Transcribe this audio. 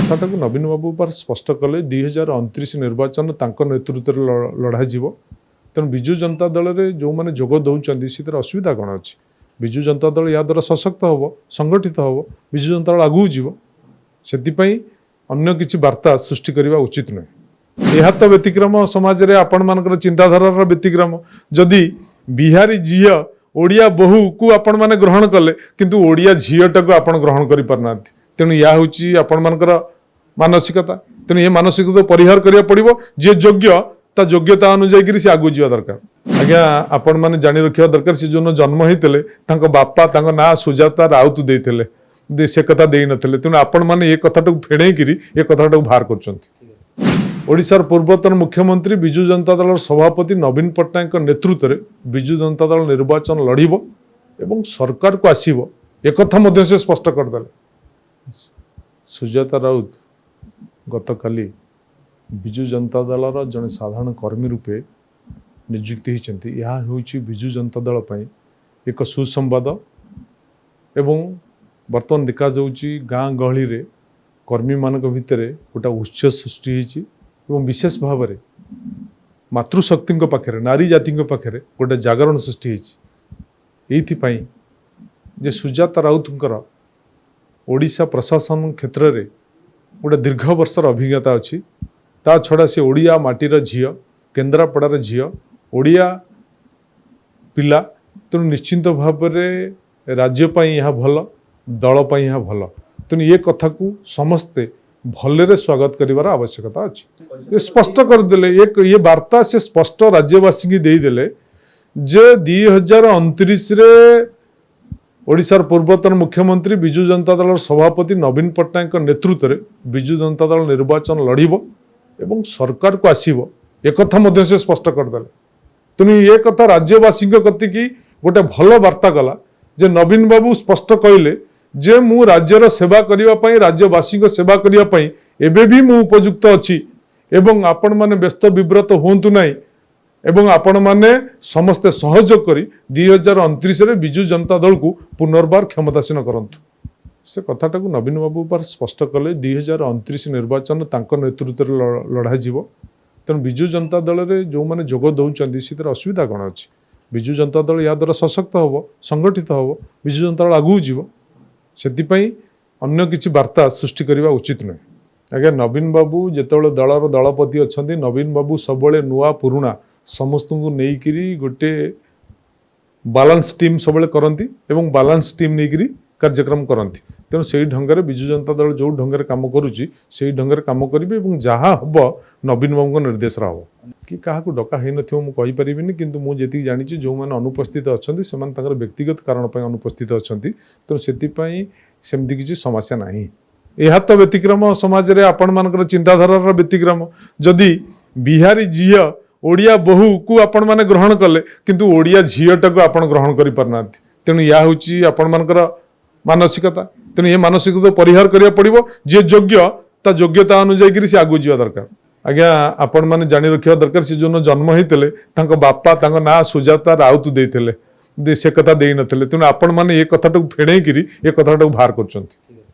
कथाटा को नवीन बाबू पर स्पष्ट कले 2029 निर्वाचन तांको नेतृत्व लड़ा जीव तेणु विजु जनता दल रे जो माने जोग दौरान से असुविधा कौन अच्छी विजु जनता दल या द्वारा सशक्त हम संगठित हम विजु जनता दल आगू जीव से अन्य किसी वार्ता सृष्टि करने उचित नुहे। यह तो व्यतिक्रम समाज में आपण मान चिंताधारार व्यतिक्रम जदि बिहारी झील ओडिया बहु को आपण मैंने ग्रहण कले किंतु ओडिया झीलटा को आपण ग्रहण कर पारना तेणु या हूँ आपण मानकर मानसिकता तेणु ये मानसिकता परिहार करिया पड़िबो जे योग्य ता योग्यता अनुसार से आगू जावा दरकार। आज्ञा आपण माने जानी रखिया दरकार से जो जन्म होते तांको बापा तांको ना सुजाता राउत देते से कथा दे नथिले तेणु आपण माने ये कथाटा फेड़े ये कथाटा बाहर करछंती। ओडिशार पूर्वतन मुख्यमंत्री विजु जनता दल सभापति नवीन पट्टनायक नेतृत्व में विजु जनता दल निर्वाचन लड़िबो एवं सरकार को आसीबो एक कथा मध्य से स्पष्ट करदेले। सुजाता राउत गतकाली विजु जनता दलर जड़े साधारण कर्मी रूपे नियुक्ति होती यह हूँ विजु जनता दल पर एक सुसंवाद एवं बर्तमान देखा गाँ गहली रे कर्मी मान भितर गोटा उत्साह सृष्टि एवं विशेष भाव में मातृशक्ति पाखे नारी जाति पाखे गोटे जागरण सृष्टि ये जे सुजाता राउतर ओडिशा प्रशासन क्षेत्र में गोटे दीर्घ वर्षर अभिज्ञता अच्छी ता छड़ा से ओडिया माटीर झील केन्द्रापड़ार झील ओडिया पिला तेणु निश्चिंत भाव में राज्यपाई यह भल दलपाई यह भल तेणु ये कथा को समस्ते भले स्वागत करिवार आवश्यकता अच्छी। ये स्पष्ट करदे एक ये वार्ता से स्पष्ट राज्यवासी की देदेले जे 2029 रे ओडिशार पूर्वतन मुख्यमंत्री विजु जनता दल सभापति नवीन पट्टनायक नेतृत्व में विजु जनता दल निर्वाचन लड़िबो एवं सरकार को आसीबो एक कथा मध्य से स्पष्ट करदेले तेणु ये कथा राज्यवासी कति की गोटे भल वार्ता गला जे नवीन बाबू स्पष्ट कहले जे मु राज्यर सेवा करने राज्यवासी सेवा करने एवं भी मु उपयुक्त अच्छी एवं आपण माने व्यस्त विव्रत होंतु नहीं एवं आपण माने समस्ते सहयोग करी 2029 रे विजु जनता दल को पुनर्बार क्षमतासीन करंतु से कथाटा को नवीन बाबू पर स्पष्ट कले 2029 निर्वाचन तांको नेतृत्व लड़ा जीव तेणु विजु जनता दल रे जो माने जोग दौरान से असुविधा कौन अच्छी विजु जनता दल या द्वारा सशक्त हम संगठित हम विजु जनता दल आगू जीव से अन्य किसी वार्ता सृष्टि करने उचित नुहे। आज्ञा नवीन बाबू जितेबाला दलर दलपति अच्छा नवीन बाबू सब नुआ पुराणा समस्त को लेकिरी गोटे बालांस टीम सब करती एवं बालांस टीम नहीं कार्यक्रम करती तेणु से ढंग विजु जनता दल जो ढंग कम करुच्ची से ढंग कम करेंगे जहाँ हम नवीन बाबू निर्देश हम कि क्या डका हो नहींपरि किंतु मुझे जानी जो मैंने अनुपस्थित अच्छा से व्यक्तिगत कारण अनुपस्थित अच्छा तेणु से किसी समस्या ना यह तो व्यतिक्रम समाज में आपण मान चिंताधारार व्यतिक्रम जदि बिहारी झील ओडिया बहु को आपण मैंने ग्रहण कले किंतु ओडिया झीलटा को आपण ग्रहण कर पारना तेणु या हूँ आपण मानकर मानसिकता तेणु ये मानसिकता परिहार करिया पड़िबो जे योग्य ता योग्यता अनुसार से आगू जावा दरकार। आज्ञा आपण माने जानी रखिया दरकार से जो जन्म होते तांको बापा तांको ना सुजाता राउत देते से कथा दे नथिले तेणु आपण माने ये कथाटा फेड़े ये कथाटा बाहर करछंती।